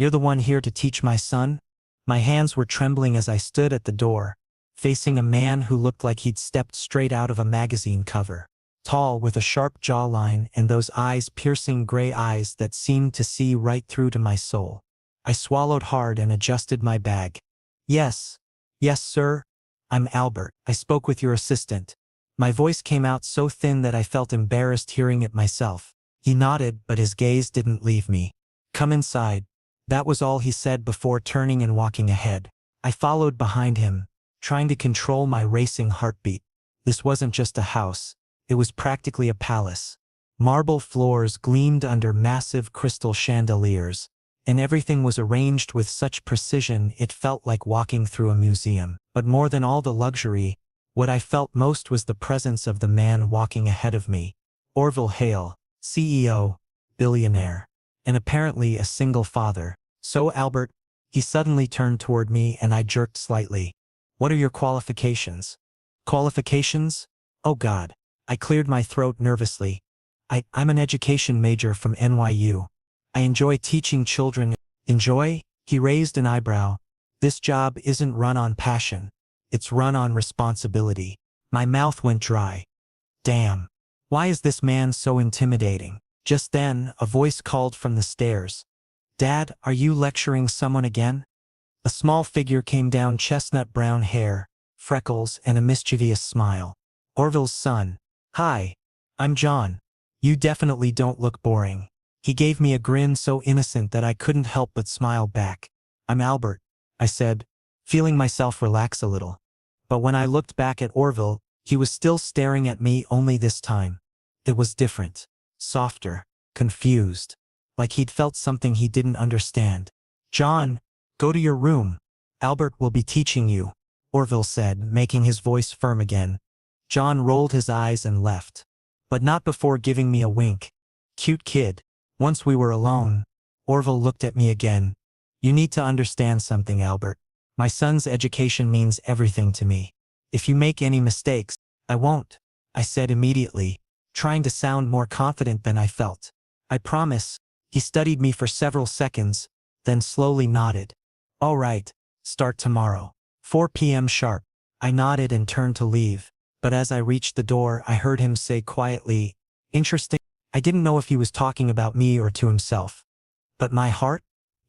You're the one here to teach my son? My hands were trembling as I stood at the door, facing a man who looked like he'd stepped straight out of a magazine cover. Tall, with a sharp jawline and those piercing gray eyes that seemed to see right through to my soul. I swallowed hard and adjusted my bag. Yes, sir. I'm Albert. I spoke with your assistant. My voice came out so thin that I felt embarrassed hearing it myself. He nodded, but his gaze didn't leave me. Come inside. That was all he said before turning and walking ahead. I followed behind him, trying to control my racing heartbeat. This wasn't just a house. It was practically a palace. Marble floors gleamed under massive crystal chandeliers, and everything was arranged with such precision it felt like walking through a museum. But more than all the luxury, what I felt most was the presence of the man walking ahead of me. Orville Hale, CEO, billionaire, and apparently a single father. So Albert, he suddenly turned toward me and I jerked slightly. What are your qualifications? Qualifications? Oh God. I cleared my throat nervously. I'm an education major from NYU. I enjoy teaching children. Enjoy? He raised an eyebrow. This job isn't run on passion. It's run on responsibility. My mouth went dry. Damn. Why is this man so intimidating? Just then, a voice called from the stairs. Dad, are you lecturing someone again? A small figure came down, chestnut brown hair, freckles, and a mischievous smile. Orville's son. Hi. I'm John. You definitely don't look boring. He gave me a grin so innocent that I couldn't help but smile back. I'm Albert, I said, feeling myself relax a little. But when I looked back at Orville, he was still staring at me, only this time. It was different. Softer. Confused. Like he'd felt something he didn't understand. John, go to your room. Albert will be teaching you, Orville said, making his voice firm again. John rolled his eyes and left. But not before giving me a wink. Cute kid. Once we were alone, Orville looked at me again. You need to understand something, Albert. My son's education means everything to me. If you make any mistakes, I won't, I said immediately, trying to sound more confident than I felt. I promise. He studied me for several seconds, then slowly nodded. All right, start tomorrow. 4 p.m. sharp. I nodded and turned to leave. But as I reached the door, I heard him say quietly, interesting. I didn't know if he was talking about me or to himself. But my heart?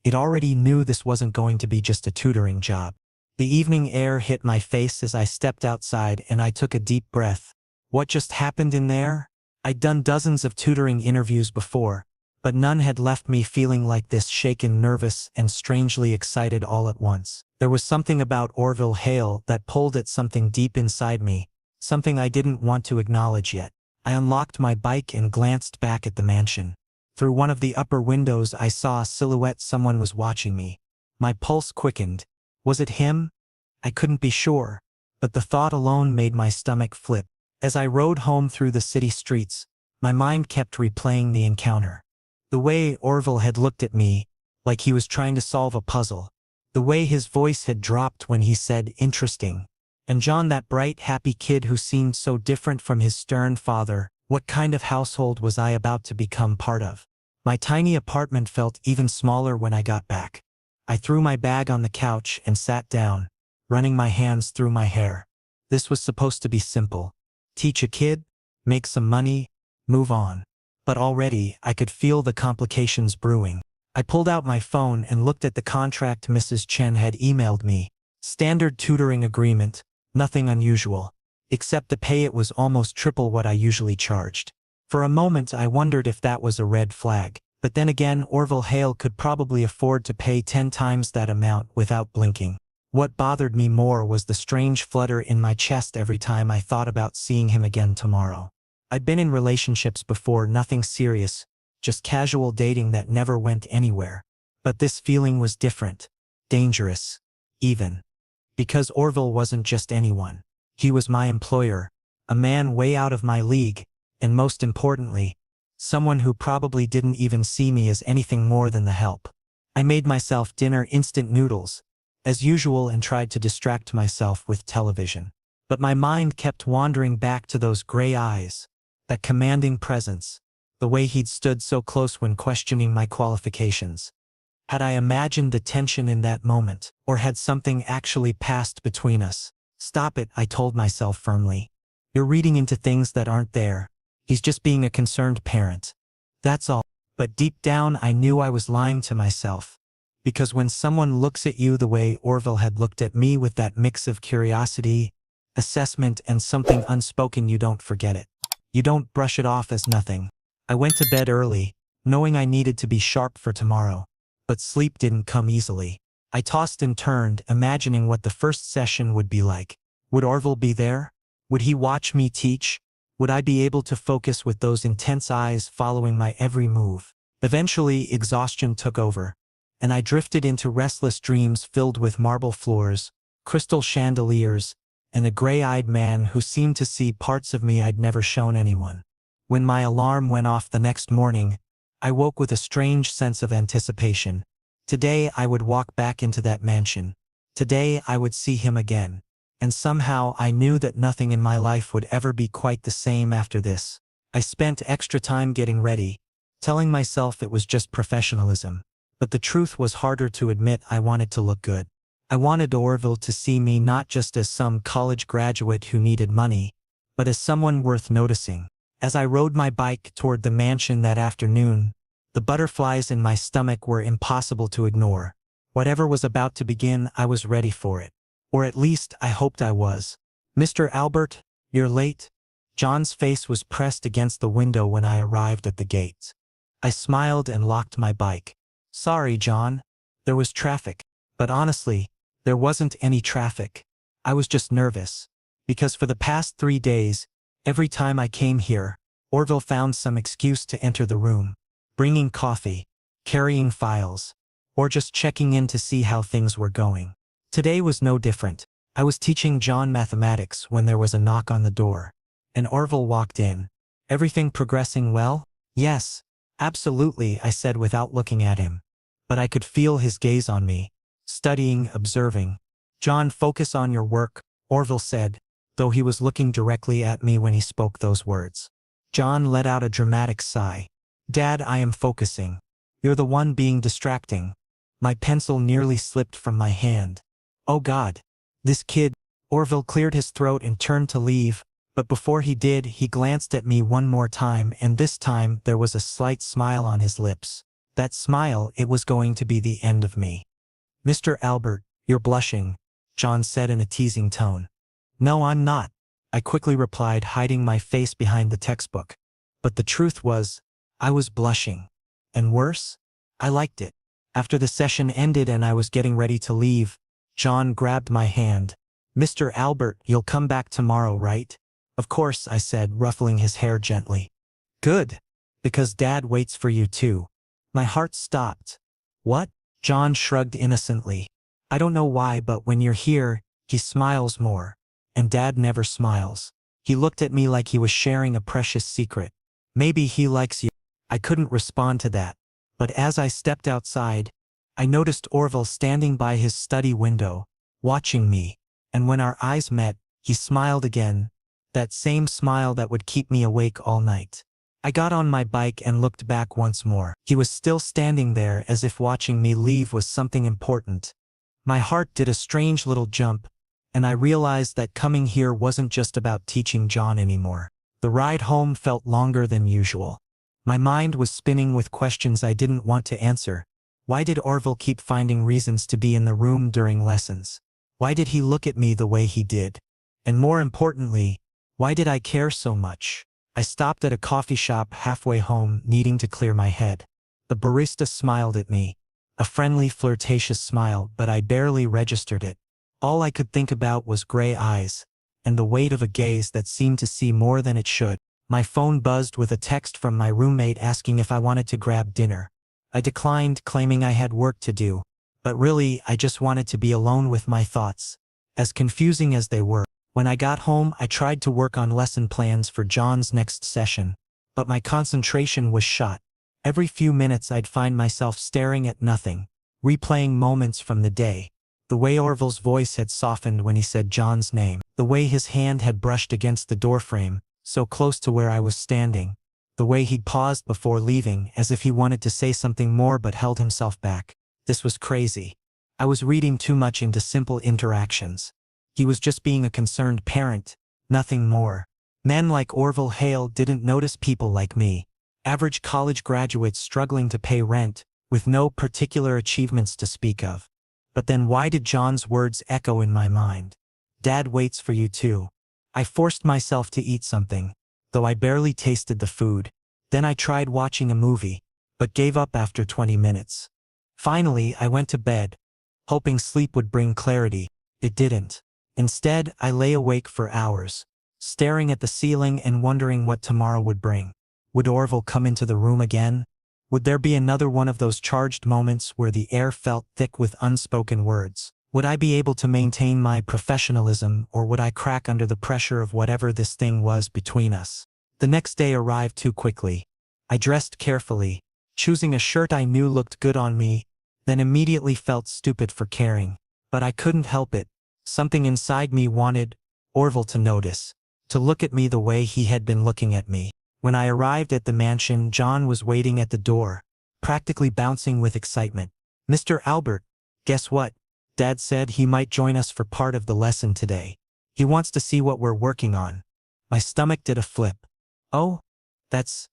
It already knew this wasn't going to be just a tutoring job. The evening air hit my face as I stepped outside and I took a deep breath. What just happened in there? I'd done dozens of tutoring interviews before, but none had left me feeling like this, shaken, nervous, and strangely excited all at once. There was something about Orville Hale that pulled at something deep inside me. Something I didn't want to acknowledge yet. I unlocked my bike and glanced back at the mansion. Through one of the upper windows I saw a silhouette. Someone was watching me. My pulse quickened. Was it him? I couldn't be sure, but the thought alone made my stomach flip. As I rode home through the city streets, my mind kept replaying the encounter. The way Orville had looked at me, like he was trying to solve a puzzle. The way his voice had dropped when he said, interesting. And John, that bright, happy kid who seemed so different from his stern father. What kind of household was I about to become part of? My tiny apartment felt even smaller when I got back. I threw my bag on the couch and sat down, running my hands through my hair. This was supposed to be simple. Teach a kid, make some money, move on. But already, I could feel the complications brewing. I pulled out my phone and looked at the contract Mrs. Chen had emailed me. Standard tutoring agreement. Nothing unusual, except the pay. It was almost triple what I usually charged. For a moment I wondered if that was a red flag, but then again Orville Hale could probably afford to pay 10 times that amount without blinking. What bothered me more was the strange flutter in my chest every time I thought about seeing him again tomorrow. I'd been in relationships before, nothing serious, just casual dating that never went anywhere. But this feeling was different, dangerous, even. Because Orville wasn't just anyone. He was my employer, a man way out of my league, and most importantly, someone who probably didn't even see me as anything more than the help. I made myself dinner, instant noodles, as usual, and tried to distract myself with television. But my mind kept wandering back to those gray eyes, that commanding presence, the way he'd stood so close when questioning my qualifications. Had I imagined the tension in that moment, or had something actually passed between us? Stop it, I told myself firmly. You're reading into things that aren't there. He's just being a concerned parent. That's all. But deep down I knew I was lying to myself. Because when someone looks at you the way Orville had looked at me, with that mix of curiosity, assessment, and something unspoken, you don't forget it. You don't brush it off as nothing. I went to bed early, knowing I needed to be sharp for tomorrow. But sleep didn't come easily. I tossed and turned, imagining what the first session would be like. Would Orville be there? Would he watch me teach? Would I be able to focus with those intense eyes following my every move? Eventually, exhaustion took over, and I drifted into restless dreams filled with marble floors, crystal chandeliers, and a gray-eyed man who seemed to see parts of me I'd never shown anyone. When my alarm went off the next morning, I woke with a strange sense of anticipation. Today I would walk back into that mansion. Today I would see him again. And somehow I knew that nothing in my life would ever be quite the same after this. I spent extra time getting ready, telling myself it was just professionalism. But the truth was harder to admit. I wanted to look good. I wanted Orville to see me not just as some college graduate who needed money, but as someone worth noticing. As I rode my bike toward the mansion that afternoon, the butterflies in my stomach were impossible to ignore. Whatever was about to begin, I was ready for it. Or at least I hoped I was. "Mr. Albert, you're late." John's face was pressed against the window when I arrived at the gates. I smiled and locked my bike. "Sorry, John. There was traffic." But honestly, there wasn't any traffic. I was just nervous. Because for the past 3 days, every time I came here, Orville found some excuse to enter the room. Bringing coffee, carrying files, or just checking in to see how things were going. Today was no different. I was teaching John mathematics when there was a knock on the door, and Orville walked in. "Everything progressing well?" "Yes, absolutely," I said without looking at him. But I could feel his gaze on me, studying, observing. "John, focus on your work," Orville said, though he was looking directly at me when he spoke those words. John let out a dramatic sigh. "Dad, I am focusing. You're the one being distracting." My pencil nearly slipped from my hand. "Oh God, this kid." Orville cleared his throat and turned to leave, but before he did, he glanced at me one more time, and this time there was a slight smile on his lips. That smile, it was going to be the end of me. "Mr. Albert, you're blushing," John said in a teasing tone. "No, I'm not," I quickly replied, hiding my face behind the textbook. But the truth was, I was blushing. And worse, I liked it. After the session ended and I was getting ready to leave, John grabbed my hand. "Mr. Albert, you'll come back tomorrow, right?" "Of course," I said, ruffling his hair gently. "Good. Because Dad waits for you too." My heart stopped. "What?" John shrugged innocently. "I don't know why, but when you're here, he smiles more. And Dad never smiles." He looked at me like he was sharing a precious secret. "Maybe he likes you." I couldn't respond to that. But as I stepped outside, I noticed Orville standing by his study window, watching me. And when our eyes met, he smiled again. That same smile that would keep me awake all night. I got on my bike and looked back once more. He was still standing there, as if watching me leave was something important. My heart did a strange little jump, and I realized that coming here wasn't just about teaching John anymore. The ride home felt longer than usual. My mind was spinning with questions I didn't want to answer. Why did Orville keep finding reasons to be in the room during lessons? Why did he look at me the way he did? And more importantly, why did I care so much? I stopped at a coffee shop halfway home, needing to clear my head. The barista smiled at me. A friendly, flirtatious smile, but I barely registered it. All I could think about was gray eyes, and the weight of a gaze that seemed to see more than it should. My phone buzzed with a text from my roommate asking if I wanted to grab dinner. I declined, claiming I had work to do. But really, I just wanted to be alone with my thoughts, as confusing as they were. When I got home, I tried to work on lesson plans for John's next session, but my concentration was shot. Every few minutes I'd find myself staring at nothing, replaying moments from the day. The way Orville's voice had softened when he said John's name, the way his hand had brushed against the doorframe, so close to where I was standing, the way he'd paused before leaving, as if he wanted to say something more but held himself back. This was crazy. I was reading too much into simple interactions. He was just being a concerned parent, nothing more. Men like Orville Hale didn't notice people like me, average college graduates struggling to pay rent, with no particular achievements to speak of. But then why did John's words echo in my mind? Dad waits for you too. I forced myself to eat something, though I barely tasted the food. Then I tried watching a movie, but gave up after 20 minutes. Finally, I went to bed, hoping sleep would bring clarity. It didn't. Instead, I lay awake for hours, staring at the ceiling and wondering what tomorrow would bring. Would Orville come into the room again? Would there be another one of those charged moments where the air felt thick with unspoken words? Would I be able to maintain my professionalism, or would I crack under the pressure of whatever this thing was between us? The next day arrived too quickly. I dressed carefully, choosing a shirt I knew looked good on me, then immediately felt stupid for caring. But I couldn't help it. Something inside me wanted Orville to notice, to look at me the way he had been looking at me. When I arrived at the mansion, John was waiting at the door, practically bouncing with excitement. "Mr. Albert, guess what? Dad said he might join us for part of the lesson today. He wants to see what we're working on." My stomach did a flip. Oh, that's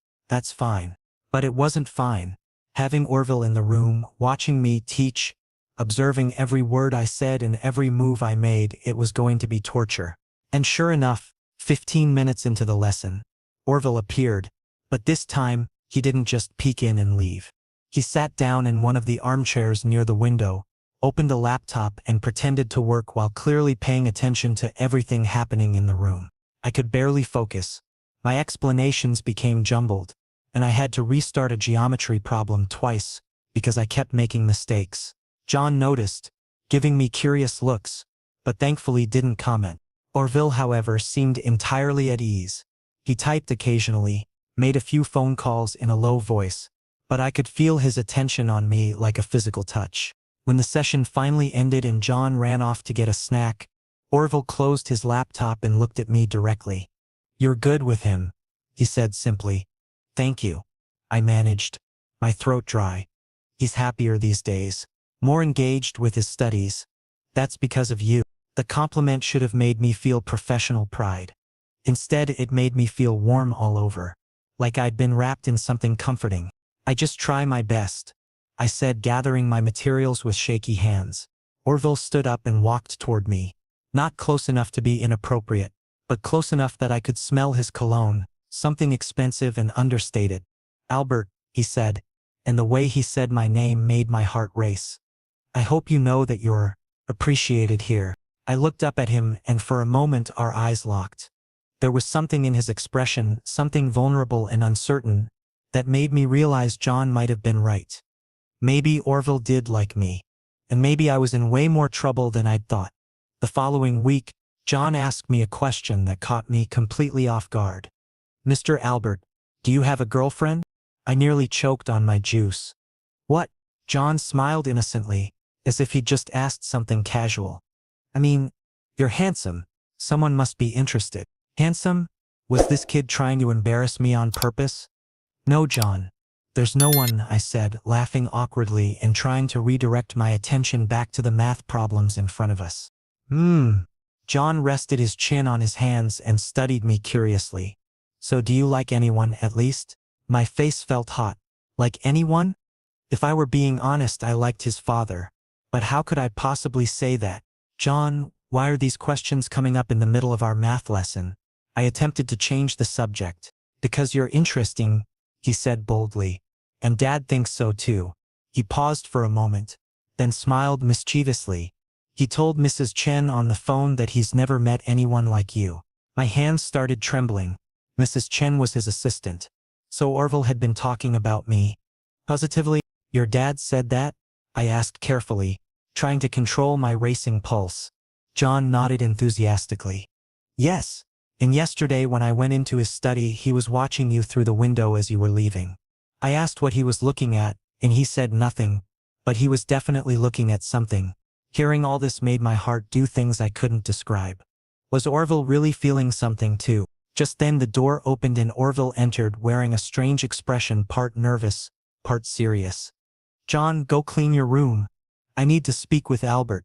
fine. But it wasn't fine. Having Orville in the room, watching me teach, observing every word I said and every move I made, it was going to be torture. And sure enough, 15 minutes into the lesson, Orville appeared, but this time, he didn't just peek in and leave. He sat down in one of the armchairs near the window, opened a laptop and pretended to work while clearly paying attention to everything happening in the room. I could barely focus. My explanations became jumbled, and I had to restart a geometry problem twice because I kept making mistakes. John noticed, giving me curious looks, but thankfully didn't comment. Orville, however, seemed entirely at ease. He typed occasionally, made a few phone calls in a low voice, but I could feel his attention on me like a physical touch. When the session finally ended and John ran off to get a snack, Orville closed his laptop and looked at me directly. "You're good with him," he said simply. "Thank you," I managed, my throat dry. "He's happier these days, more engaged with his studies. That's because of you." The compliment should have made me feel professional pride. Instead, it made me feel warm all over, like I'd been wrapped in something comforting. "I just try my best," I said, gathering my materials with shaky hands. Orville stood up and walked toward me, not close enough to be inappropriate, but close enough that I could smell his cologne, something expensive and understated. "Albert," he said, and the way he said my name made my heart race. "I hope you know that you're appreciated here." I looked up at him, and for a moment our eyes locked. There was something in his expression, something vulnerable and uncertain, that made me realize John might have been right. Maybe Orville did like me, and maybe I was in way more trouble than I'd thought. The following week, John asked me a question that caught me completely off guard. "Mr. Albert, do you have a girlfriend?" I nearly choked on my juice. "What?" John smiled innocently, as if he'd just asked something casual. "I mean, you're handsome. Someone must be interested." Handsome? Was this kid trying to embarrass me on purpose? "No, John. There's no one," I said, laughing awkwardly and trying to redirect my attention back to the math problems in front of us. John rested his chin on his hands and studied me curiously. "So do you like anyone, at least?" My face felt hot. Like anyone? If I were being honest, I liked his father. But how could I possibly say that? "John, why are these questions coming up in the middle of our math lesson?" I attempted to change the subject. "Because you're interesting," he said boldly. "And Dad thinks so too." He paused for a moment, then smiled mischievously. "He told Mrs. Chen on the phone that he's never met anyone like you." My hands started trembling. Mrs. Chen was his assistant. So Orville had been talking about me. Positively? "Your dad said that?" I asked carefully, trying to control my racing pulse. John nodded enthusiastically. "Yes. And yesterday when I went into his study, he was watching you through the window as you were leaving." I asked what he was looking at, and he said nothing, but he was definitely looking at something. Hearing all this made my heart do things I couldn't describe. Was Orville really feeling something too? Just then the door opened and Orville entered wearing a strange expression, part nervous, part serious. "John, go clean your room. I need to speak with Albert."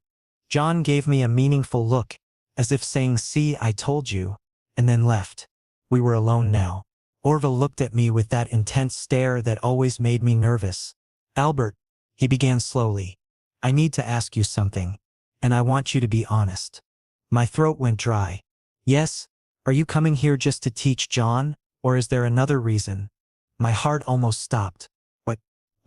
John gave me a meaningful look, as if saying, "See, I told you," and then left. We were alone now. Orville looked at me with that intense stare that always made me nervous. "Albert," he began slowly, "I need to ask you something, and I want you to be honest." My throat went dry. "Yes? Are you coming here just to teach John, or is there another reason?" My heart almost stopped.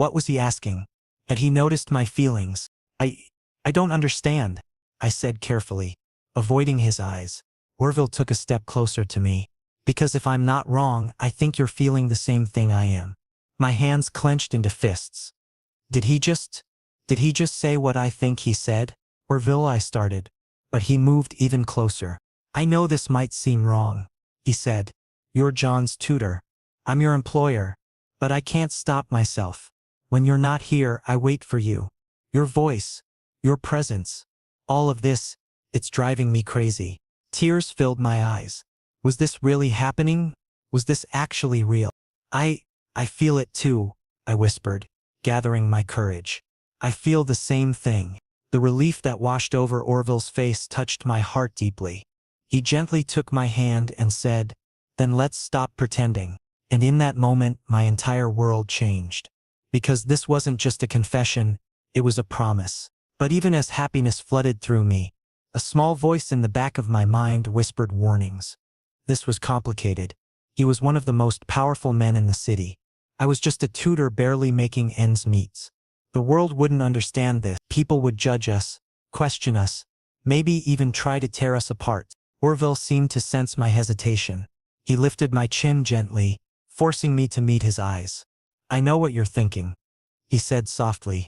What was he asking? Had he noticed my feelings? I don't understand," I said carefully, avoiding his eyes. Orville took a step closer to me. "Because if I'm not wrong, I think you're feeling the same thing I am." My hands clenched into fists. Did he just say what I think he said? "Orville," I started, but he moved even closer. "I know this might seem wrong," he said. "You're John's tutor. I'm your employer. But I can't stop myself. When you're not here, I wait for you. Your voice, your presence. All of this, it's driving me crazy." Tears filled my eyes. Was this really happening? Was this actually real? I feel it too," I whispered, gathering my courage. "I feel the same thing." The relief that washed over Orville's face touched my heart deeply. He gently took my hand and said, "Then let's stop pretending." And in that moment, my entire world changed. Because this wasn't just a confession, it was a promise. But even as happiness flooded through me, a small voice in the back of my mind whispered warnings. This was complicated. He was one of the most powerful men in the city. I was just a tutor barely making ends meet. The world wouldn't understand this. People would judge us, question us, maybe even try to tear us apart. Orville seemed to sense my hesitation. He lifted my chin gently, forcing me to meet his eyes. "I know what you're thinking," he said softly.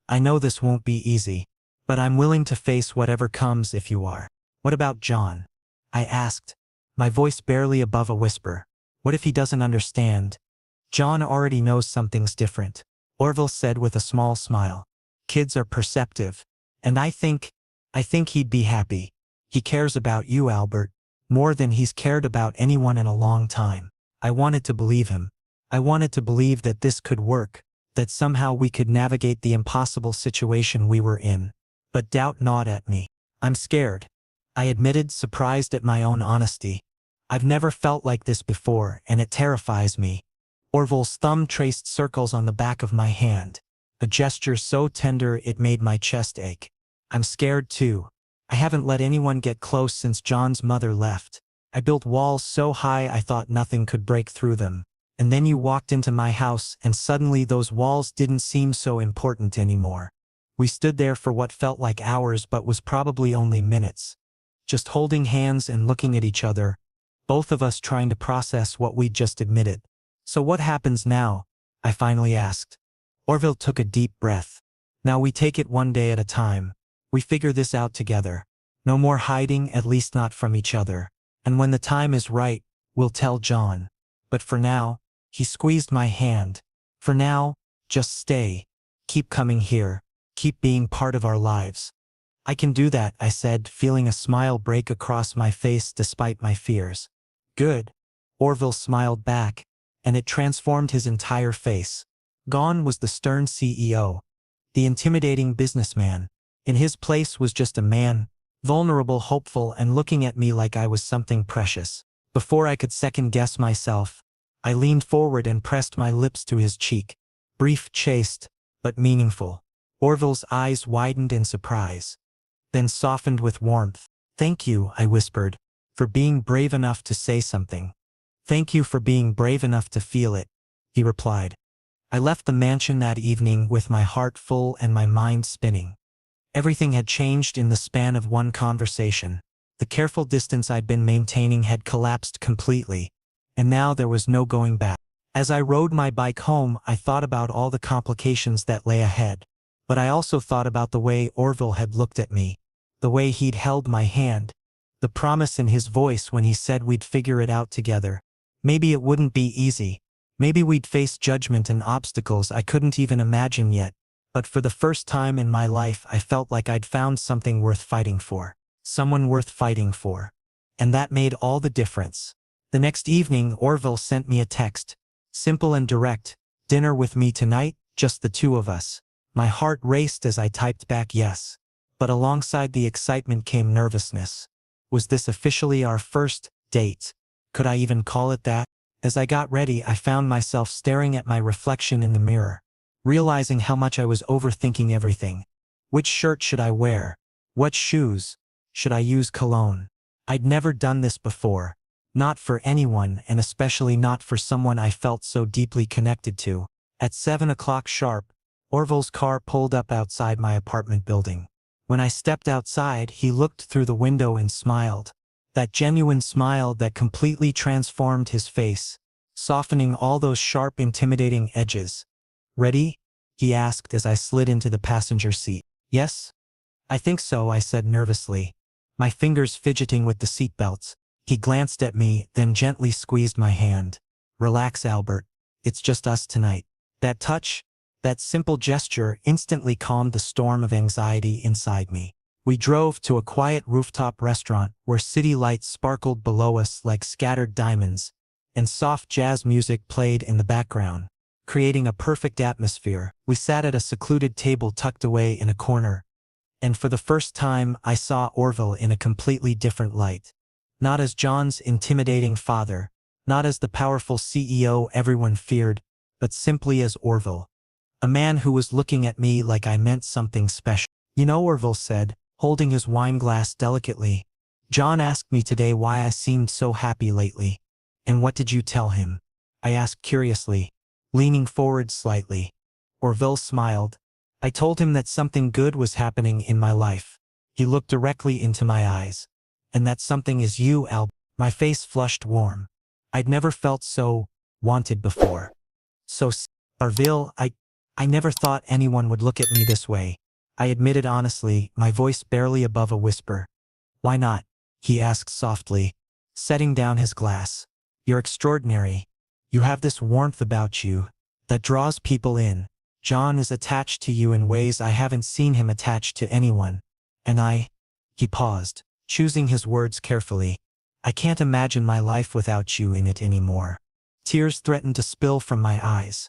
"I know this won't be easy, but I'm willing to face whatever comes if you are." "What about John?" I asked, my voice barely above a whisper. "What if he doesn't understand?" "John already knows something's different," Orville said with a small smile. "Kids are perceptive, and I think he'd be happy. He cares about you, Albert, more than he's cared about anyone in a long time." I wanted to believe him. I wanted to believe that this could work, that somehow we could navigate the impossible situation we were in. But doubt gnawed at me. "I'm scared," I admitted, surprised at my own honesty. "I've never felt like this before, and it terrifies me." Orville's thumb traced circles on the back of my hand, a gesture so tender it made my chest ache. "I'm scared too. I haven't let anyone get close since John's mother left. I built walls so high I thought nothing could break through them. And then you walked into my house and suddenly those walls didn't seem so important anymore." We stood there for what felt like hours but was probably only minutes. Just holding hands and looking at each other, both of us trying to process what we'd just admitted. "So what happens now?" I finally asked. Orville took a deep breath. "Now we take it one day at a time. We figure this out together. No more hiding, at least not from each other. And when the time is right, we'll tell John. But for now," he squeezed my hand, "for now, just stay. Keep coming here. Keep being part of our lives." "I can do that," I said, feeling a smile break across my face despite my fears. "Good." Orville smiled back, and it transformed his entire face. Gone was the stern CEO, the intimidating businessman. In his place was just a man, vulnerable, hopeful, and looking at me like I was something precious. Before I could second-guess myself, I leaned forward and pressed my lips to his cheek. Brief, chaste, but meaningful. Orville's eyes widened in surprise, then softened with warmth. "Thank you," I whispered, "for being brave enough to say something." "Thank you for being brave enough to feel it," he replied. I left the mansion that evening with my heart full and my mind spinning. Everything had changed in the span of one conversation. The careful distance I'd been maintaining had collapsed completely, and now there was no going back. As I rode my bike home, I thought about all the complications that lay ahead. But I also thought about the way Orville had looked at me, the way he'd held my hand, the promise in his voice when he said we'd figure it out together. Maybe it wouldn't be easy. Maybe we'd face judgment and obstacles I couldn't even imagine yet. But for the first time in my life, I felt like I'd found something worth fighting for. Someone worth fighting for. And that made all the difference. The next evening, Orville sent me a text. Simple and direct. "Dinner with me tonight, just the two of us." My heart raced as I typed back yes. But alongside the excitement came nervousness. Was this officially our first date? Could I even call it that? As I got ready, I found myself staring at my reflection in the mirror, realizing how much I was overthinking everything. Which shirt should I wear? What shoes? Should I use cologne? I'd never done this before. Not for anyone, and especially not for someone I felt so deeply connected to. At 7 o'clock sharp, Orville's car pulled up outside my apartment building. When I stepped outside, he looked through the window and smiled. That genuine smile that completely transformed his face, softening all those sharp, intimidating edges. "Ready?" he asked as I slid into the passenger seat. "Yes? I think so," I said nervously, my fingers fidgeting with the seatbelts. He glanced at me, then gently squeezed my hand. "Relax, Albert. It's just us tonight." That touch, that simple gesture instantly calmed the storm of anxiety inside me. We drove to a quiet rooftop restaurant where city lights sparkled below us like scattered diamonds, and soft jazz music played in the background, creating a perfect atmosphere. We sat at a secluded table tucked away in a corner, and for the first time I saw Orville in a completely different light. Not as John's intimidating father, not as the powerful CEO everyone feared, but simply as Orville. A man who was looking at me like I meant something special. "You know," Orville said, holding his wine glass delicately, "John asked me today why I seemed so happy lately." "And what did you tell him?" I asked curiously, leaning forward slightly. Orville smiled. "I told him that something good was happening in my life." He looked directly into my eyes. "And that something is you, Albert." My face flushed warm. I'd never felt so wanted before. "So, Orville, I never thought anyone would look at me this way," I admitted honestly, my voice barely above a whisper. "Why not?" he asked softly, setting down his glass. "You're extraordinary. You have this warmth about you that draws people in. John is attached to you in ways I haven't seen him attached to anyone. And he paused, choosing his words carefully. "I can't imagine my life without you in it anymore." Tears threatened to spill from my eyes.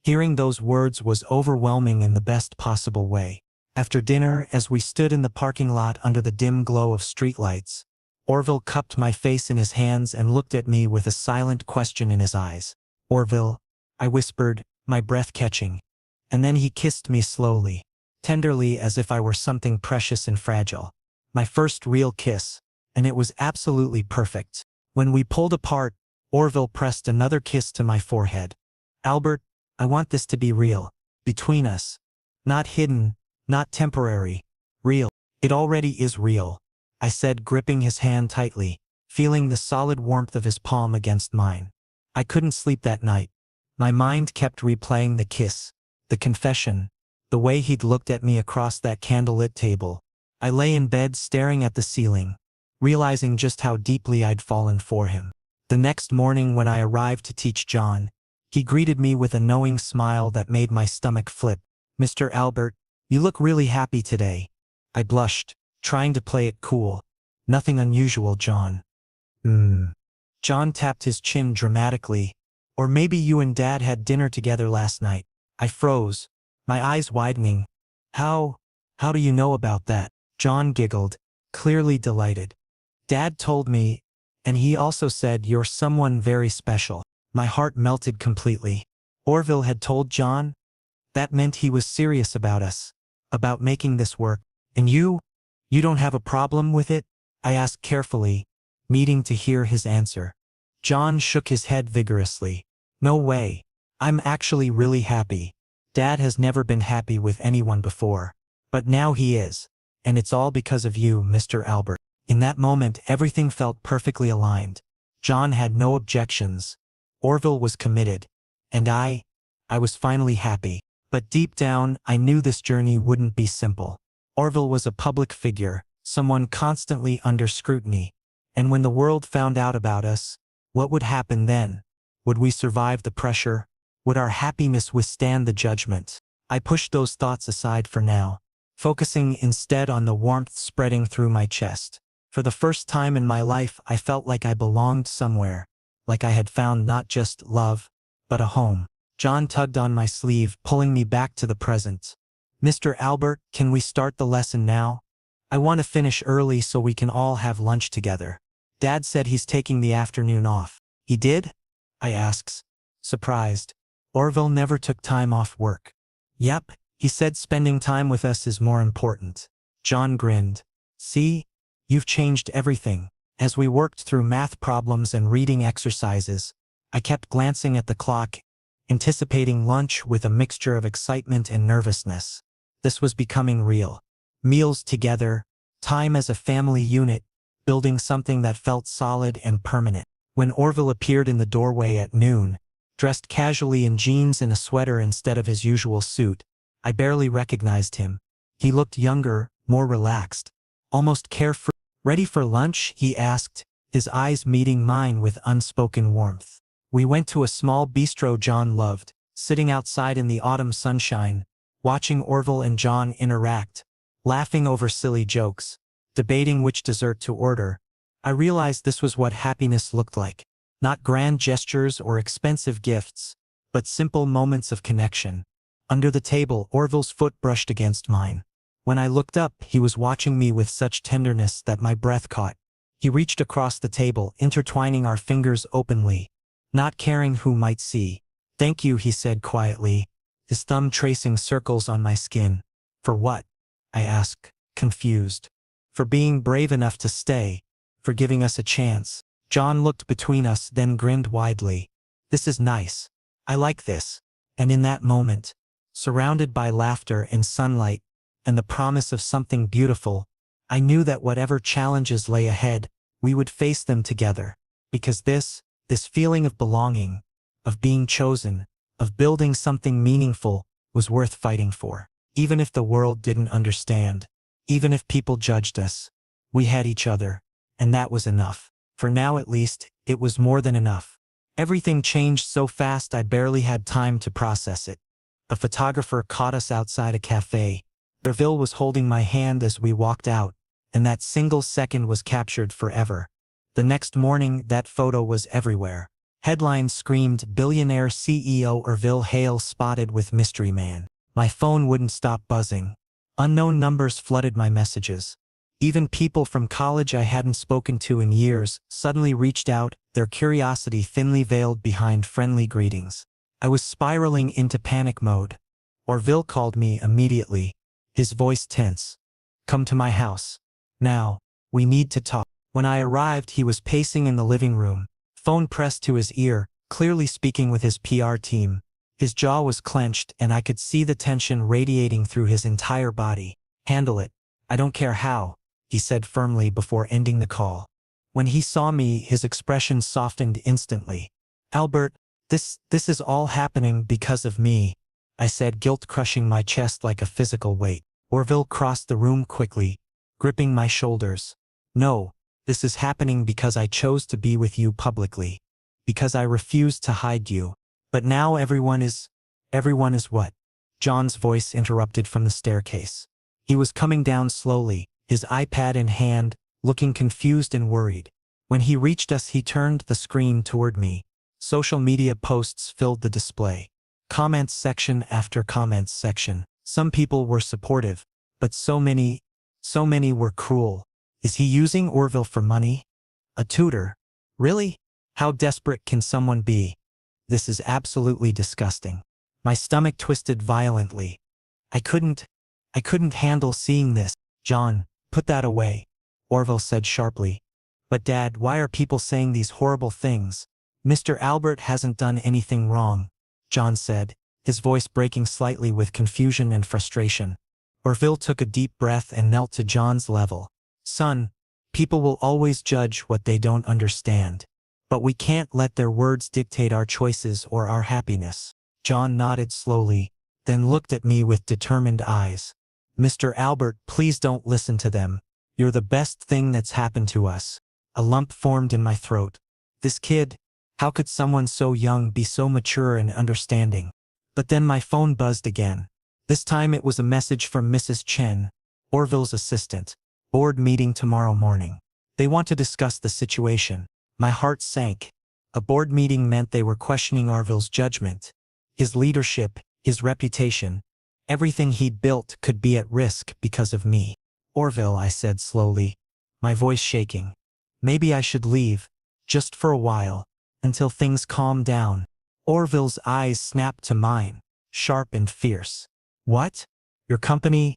Hearing those words was overwhelming in the best possible way. After dinner, as we stood in the parking lot under the dim glow of streetlights, Orville cupped my face in his hands and looked at me with a silent question in his eyes. "Orville," I whispered, my breath catching. And then he kissed me slowly, tenderly, as if I were something precious and fragile. My first real kiss, and it was absolutely perfect. When we pulled apart, Orville pressed another kiss to my forehead. "Albert, I want this to be real. Between us. Not hidden, not temporary. Real." "It already is real," I said, gripping his hand tightly, feeling the solid warmth of his palm against mine. I couldn't sleep that night. My mind kept replaying the kiss, the confession, the way he'd looked at me across that candlelit table. I lay in bed staring at the ceiling, realizing just how deeply I'd fallen for him. The next morning when I arrived to teach John, he greeted me with a knowing smile that made my stomach flip. "Mr. Albert, you look really happy today." I blushed, trying to play it cool. "Nothing unusual, John." John tapped his chin dramatically. "Or maybe you and Dad had dinner together last night." I froze, my eyes widening. How do you know about that?" John giggled, clearly delighted. "Dad told me, and he also said you're someone very special." My heart melted completely. Orville had told John? That meant he was serious about us, about making this work. "And you don't have a problem with it?" I asked carefully, needing to hear his answer. John shook his head vigorously. "No way. I'm actually really happy. Dad has never been happy with anyone before. But now he is. And it's all because of you, Mr. Albert." In that moment, everything felt perfectly aligned. John had no objections. Orville was committed. And I was finally happy. But deep down, I knew this journey wouldn't be simple. Orville was a public figure, someone constantly under scrutiny. And when the world found out about us, what would happen then? Would we survive the pressure? Would our happiness withstand the judgment? I pushed those thoughts aside for now, focusing instead on the warmth spreading through my chest. For the first time in my life, I felt like I belonged somewhere, like I had found not just love, but a home. John tugged on my sleeve, pulling me back to the present. Mr. Albert, can we start the lesson now? I want to finish early so we can all have lunch together. Dad said he's taking the afternoon off. He did? I asks, surprised. Orville never took time off work. Yep, he said spending time with us is more important. John grinned. See? You've changed everything. As we worked through math problems and reading exercises, I kept glancing at the clock, anticipating lunch with a mixture of excitement and nervousness. This was becoming real. Meals together, time as a family unit, building something that felt solid and permanent. When Orville appeared in the doorway at noon, dressed casually in jeans and a sweater instead of his usual suit, I barely recognized him. He looked younger, more relaxed, almost carefree. Ready for lunch? He asked, his eyes meeting mine with unspoken warmth. We went to a small bistro John loved, sitting outside in the autumn sunshine, watching Orville and John interact, laughing over silly jokes, debating which dessert to order. I realized this was what happiness looked like. Not grand gestures or expensive gifts, but simple moments of connection. Under the table, Orville's foot brushed against mine. When I looked up, he was watching me with such tenderness that my breath caught. He reached across the table, intertwining our fingers openly, not caring who might see. Thank you, he said quietly, his thumb tracing circles on my skin. For what? I asked, confused. For being brave enough to stay, for giving us a chance. John looked between us, then grinned widely. This is nice. I like this. And in that moment, surrounded by laughter and sunlight, and the promise of something beautiful, I knew that whatever challenges lay ahead, we would face them together. Because this feeling of belonging, of being chosen, of building something meaningful, was worth fighting for. Even if the world didn't understand, even if people judged us, we had each other, and that was enough. For now at least, it was more than enough. Everything changed so fast I barely had time to process it. A photographer caught us outside a cafe. Orville was holding my hand as we walked out, and that single second was captured forever. The next morning, that photo was everywhere. Headlines screamed, "Billionaire CEO Orville Hale spotted with mystery man." My phone wouldn't stop buzzing. Unknown numbers flooded my messages. Even people from college I hadn't spoken to in years suddenly reached out, their curiosity thinly veiled behind friendly greetings. I was spiraling into panic mode. Orville called me immediately, his voice tense. "Come to my house. Now. We need to talk." When I arrived, he was pacing in the living room, phone pressed to his ear, clearly speaking with his PR team. His jaw was clenched, and I could see the tension radiating through his entire body. "Handle it. I don't care how," he said firmly before ending the call. When he saw me, his expression softened instantly. "Albert, this is all happening because of me," I said, guilt crushing my chest like a physical weight. Orville crossed the room quickly, gripping my shoulders. "No, this is happening because I chose to be with you publicly. Because I refused to hide you. But now everyone is what?" John's voice interrupted from the staircase. He was coming down slowly, his iPad in hand, looking confused and worried. When he reached us, he turned the screen toward me. Social media posts filled the display. Comments section after comments section. Some people were supportive, but so many were cruel. Is he using Orville for money? A tutor? Really? How desperate can someone be? This is absolutely disgusting. My stomach twisted violently. I couldn't handle seeing this. "John, put that away," Orville said sharply. "But Dad, why are people saying these horrible things? Mr. Albert hasn't done anything wrong," John said, his voice breaking slightly with confusion and frustration. Orville took a deep breath and knelt to John's level. "Son, people will always judge what they don't understand. But we can't let their words dictate our choices or our happiness." John nodded slowly, then looked at me with determined eyes. "Mr. Albert, please don't listen to them. You're the best thing that's happened to us." A lump formed in my throat. This kid, how could someone so young be so mature and understanding? But then my phone buzzed again. This time it was a message from Mrs. Chen, Orville's assistant. "Board meeting tomorrow morning. They want to discuss the situation." My heart sank. A board meeting meant they were questioning Orville's judgment, his leadership, his reputation. Everything he'd built could be at risk because of me. Orville, I said slowly, my voice shaking. Maybe I should leave, just for a while, until things calm down. Orville's eyes snapped to mine, sharp and fierce. What? Your company?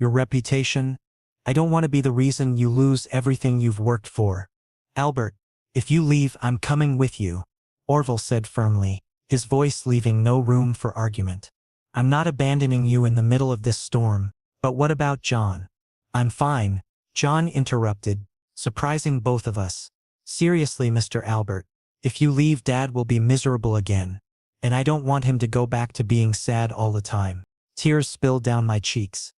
Your reputation? I don't want to be the reason you lose everything you've worked for. Albert, if you leave, I'm coming with you, Orville said firmly, his voice leaving no room for argument. I'm not abandoning you in the middle of this storm, but what about John? I'm fine, John interrupted, surprising both of us. Seriously, Mr. Albert, if you leave, Dad will be miserable again, and I don't want him to go back to being sad all the time. Tears spilled down my cheeks.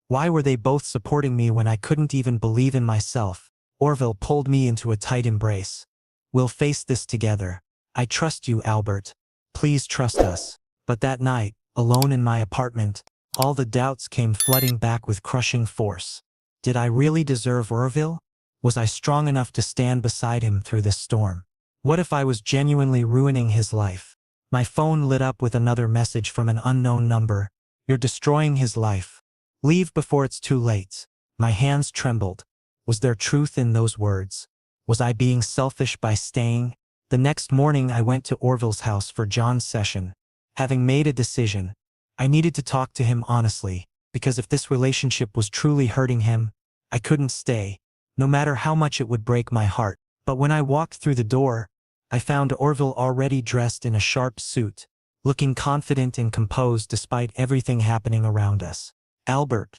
Why were they both supporting me when I couldn't even believe in myself? Orville pulled me into a tight embrace. We'll face this together. I trust you, Albert. Please trust us. But that night, alone in my apartment, all the doubts came flooding back with crushing force. Did I really deserve Orville? Was I strong enough to stand beside him through this storm? What if I was genuinely ruining his life? My phone lit up with another message from an unknown number. You're destroying his life. Leave before it's too late. My hands trembled. Was there truth in those words? Was I being selfish by staying? The next morning I went to Orville's house for John's session. Having made a decision, I needed to talk to him honestly, because if this relationship was truly hurting him, I couldn't stay, no matter how much it would break my heart. But when I walked through the door, I found Orville already dressed in a sharp suit, looking confident and composed despite everything happening around us. Albert,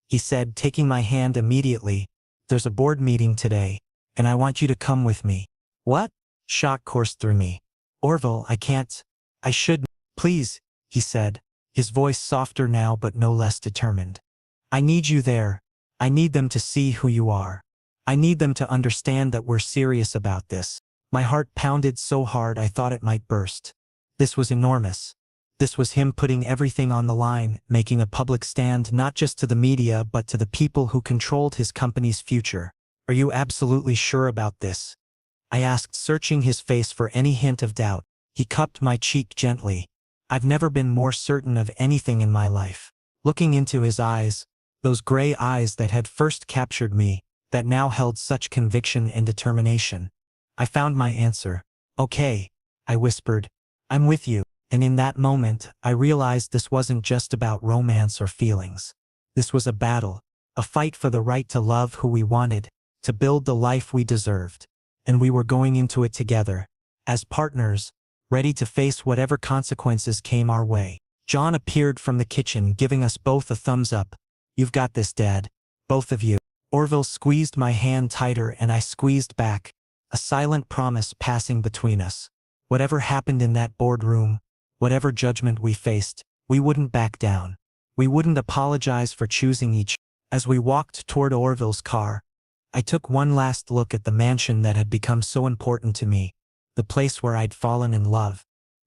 he said, taking my hand immediately, there's a board meeting today, and I want you to come with me. What? Shock coursed through me. Orville, I can't. I should. Please, he said, his voice softer now but no less determined. I need you there. I need them to see who you are. I need them to understand that we're serious about this. My heart pounded so hard I thought it might burst. This was enormous. This was him putting everything on the line, making a public stand not just to the media but to the people who controlled his company's future. Are you absolutely sure about this? I asked, searching his face for any hint of doubt. He cupped my cheek gently. I've never been more certain of anything in my life. Looking into his eyes, those gray eyes that had first captured me, that now held such conviction and determination, I found my answer. Okay, I whispered. I'm with you. And in that moment, I realized this wasn't just about romance or feelings. This was a battle, a fight for the right to love who we wanted, to build the life we deserved. And we were going into it together, as partners, ready to face whatever consequences came our way. John appeared from the kitchen, giving us both a thumbs up. You've got this, Dad. Both of you. Orville squeezed my hand tighter and I squeezed back, a silent promise passing between us. Whatever happened in that boardroom, whatever judgment we faced, we wouldn't back down. We wouldn't apologize for choosing each. As we walked toward Orville's car, I took one last look at the mansion that had become so important to me, the place where I'd fallen in love,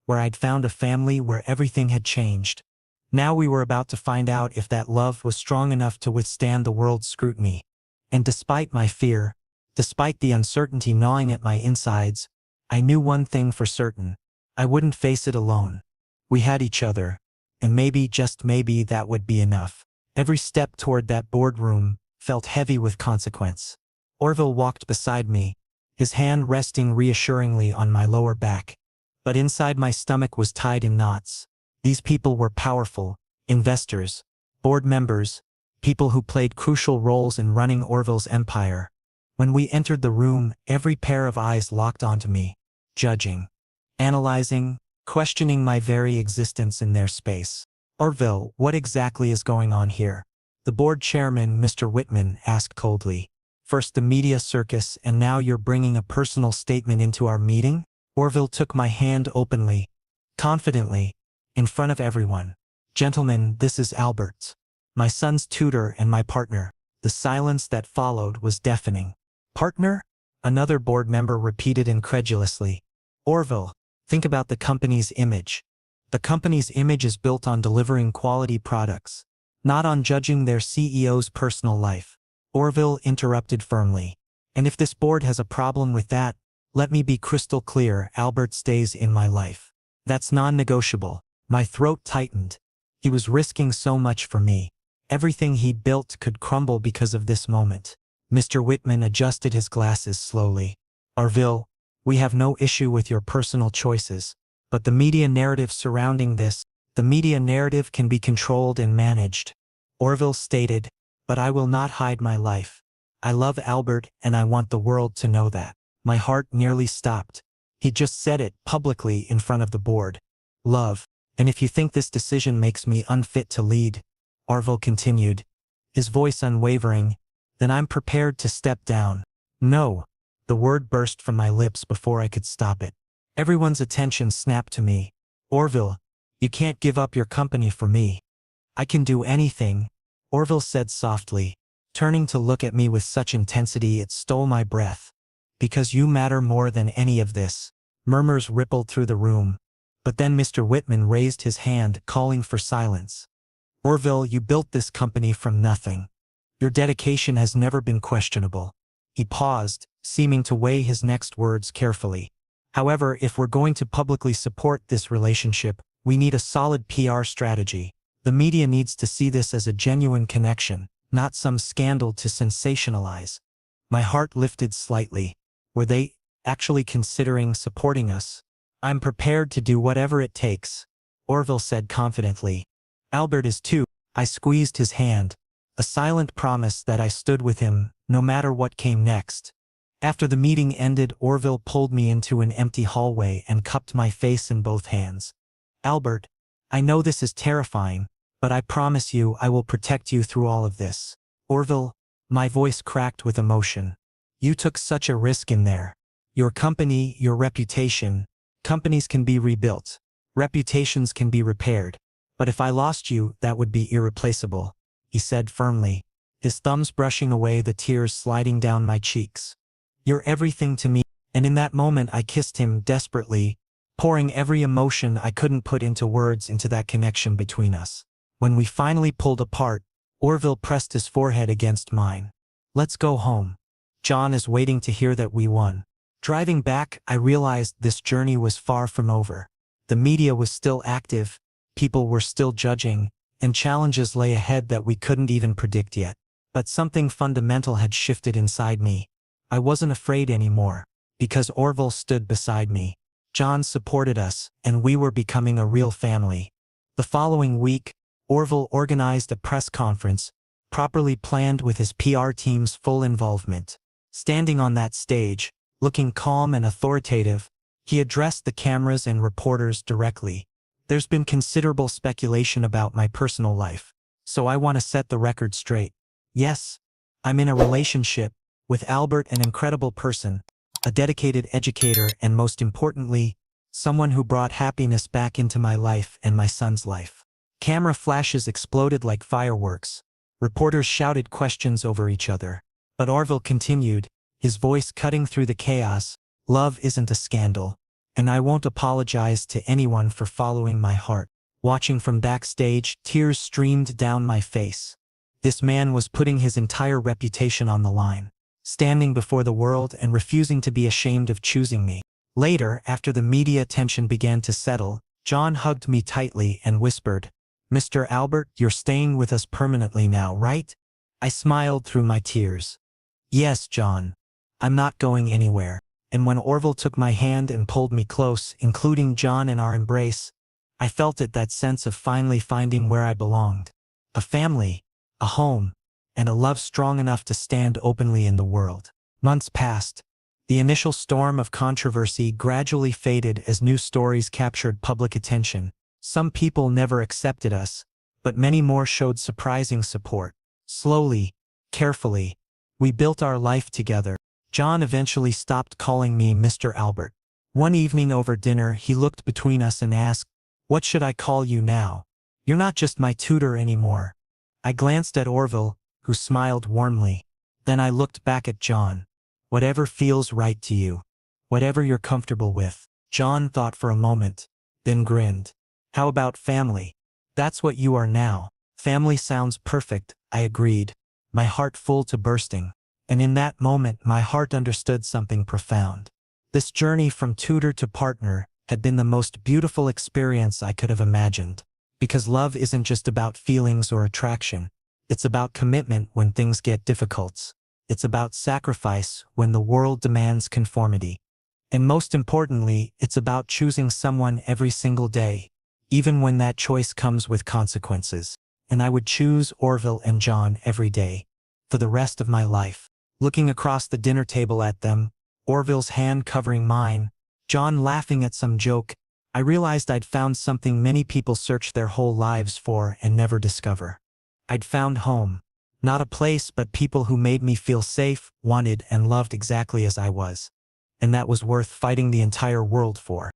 where I'd found a family, where everything had changed. Now we were about to find out if that love was strong enough to withstand the world's scrutiny. And despite my fear, despite the uncertainty gnawing at my insides, I knew one thing for certain. I wouldn't face it alone. We had each other, and maybe, just maybe, that would be enough. Every step toward that boardroom felt heavy with consequence. Orville walked beside me, his hand resting reassuringly on my lower back. But inside my stomach was tied in knots. These people were powerful, investors, board members, people who played crucial roles in running Orville's empire. When we entered the room, every pair of eyes locked onto me, judging, analyzing, questioning my very existence in their space. Orville, what exactly is going on here? The board chairman, Mr. Whitman, asked coldly. First the media circus, and now you're bringing a personal statement into our meeting? Orville took my hand openly, confidently, in front of everyone. Gentlemen, this is Albert, my son's tutor and my partner. The silence that followed was deafening. Partner? Another board member repeated incredulously. Orville, think about the company's image. The company's image is built on delivering quality products, not on judging their CEO's personal life. Orville interrupted firmly. And if this board has a problem with that, let me be crystal clear, Albert stays in my life. That's non-negotiable. My throat tightened. He was risking so much for me. Everything he'd built could crumble because of this moment. Mr. Whitman adjusted his glasses slowly. Orville, we have no issue with your personal choices, but the media narrative surrounding this, the media narrative can be controlled and managed. Orville stated, but I will not hide my life. I love Albert and I want the world to know that. My heart nearly stopped. He just said it publicly in front of the board. Love, and if you think this decision makes me unfit to lead, Orville continued, his voice unwavering, then I'm prepared to step down. No. The word burst from my lips before I could stop it. Everyone's attention snapped to me. Orville, you can't give up your company for me. I can do anything, Orville said softly, turning to look at me with such intensity it stole my breath. Because you matter more than any of this. Murmurs rippled through the room. But then Mr. Whitman raised his hand, calling for silence. Orville, you built this company from nothing. Your dedication has never been questionable. He paused, seeming to weigh his next words carefully. However, if we're going to publicly support this relationship, we need a solid PR strategy. The media needs to see this as a genuine connection, not some scandal to sensationalize. My heart lifted slightly. Were they actually considering supporting us? I'm prepared to do whatever it takes, Orville said confidently. Albert is too. I squeezed his hand, a silent promise that I stood with him, no matter what came next. After the meeting ended, Orville pulled me into an empty hallway and cupped my face in both hands. Albert, I know this is terrifying, but I promise you I will protect you through all of this. Orville, my voice cracked with emotion. You took such a risk in there. Your company, your reputation. Companies can be rebuilt. Reputations can be repaired. But if I lost you, that would be irreplaceable, he said firmly, his thumbs brushing away the tears sliding down my cheeks. You're everything to me, and in that moment I kissed him desperately, pouring every emotion I couldn't put into words into that connection between us. When we finally pulled apart, Orville pressed his forehead against mine. Let's go home. John is waiting to hear that we won. Driving back, I realized this journey was far from over. The media was still active, people were still judging, and challenges lay ahead that we couldn't even predict yet. But something fundamental had shifted inside me. I wasn't afraid anymore, because Orville stood beside me. John supported us, and we were becoming a real family. The following week, Orville organized a press conference, properly planned with his PR team's full involvement. Standing on that stage, looking calm and authoritative, he addressed the cameras and reporters directly. There's been considerable speculation about my personal life, so I want to set the record straight. Yes, I'm in a relationship with Albert, an incredible person, a dedicated educator, and most importantly, someone who brought happiness back into my life and my son's life. Camera flashes exploded like fireworks. Reporters shouted questions over each other. But Orville continued, his voice cutting through the chaos. Love isn't a scandal, and I won't apologize to anyone for following my heart. Watching from backstage, tears streamed down my face. This man was putting his entire reputation on the line, standing before the world and refusing to be ashamed of choosing me. Later, after the media attention began to settle, John hugged me tightly and whispered, Mr. Albert, you're staying with us permanently now, right? I smiled through my tears. Yes, John. I'm not going anywhere. And when Orville took my hand and pulled me close, including John in our embrace, I felt it, that sense of finally finding where I belonged. A family, a home, and a love strong enough to stand openly in the world. Months passed. The initial storm of controversy gradually faded as new stories captured public attention. Some people never accepted us, but many more showed surprising support. Slowly, carefully, we built our life together. John eventually stopped calling me Mr. Albert. One evening over dinner, he looked between us and asked, What should I call you now? You're not just my tutor anymore. I glanced at Orville, who smiled warmly. Then I looked back at John. Whatever feels right to you. Whatever you're comfortable with. John thought for a moment, then grinned. How about family? That's what you are now. Family sounds perfect, I agreed, my heart full to bursting. And in that moment my heart understood something profound. This journey from tutor to partner had been the most beautiful experience I could have imagined. Because love isn't just about feelings or attraction. It's about commitment when things get difficult. It's about sacrifice when the world demands conformity. And most importantly, it's about choosing someone every single day, even when that choice comes with consequences. And I would choose Orville and John every day, for the rest of my life. Looking across the dinner table at them, Orville's hand covering mine, John laughing at some joke, I realized I'd found something many people search their whole lives for and never discover. I'd found home. Not a place, but people who made me feel safe, wanted, and loved exactly as I was. And that was worth fighting the entire world for.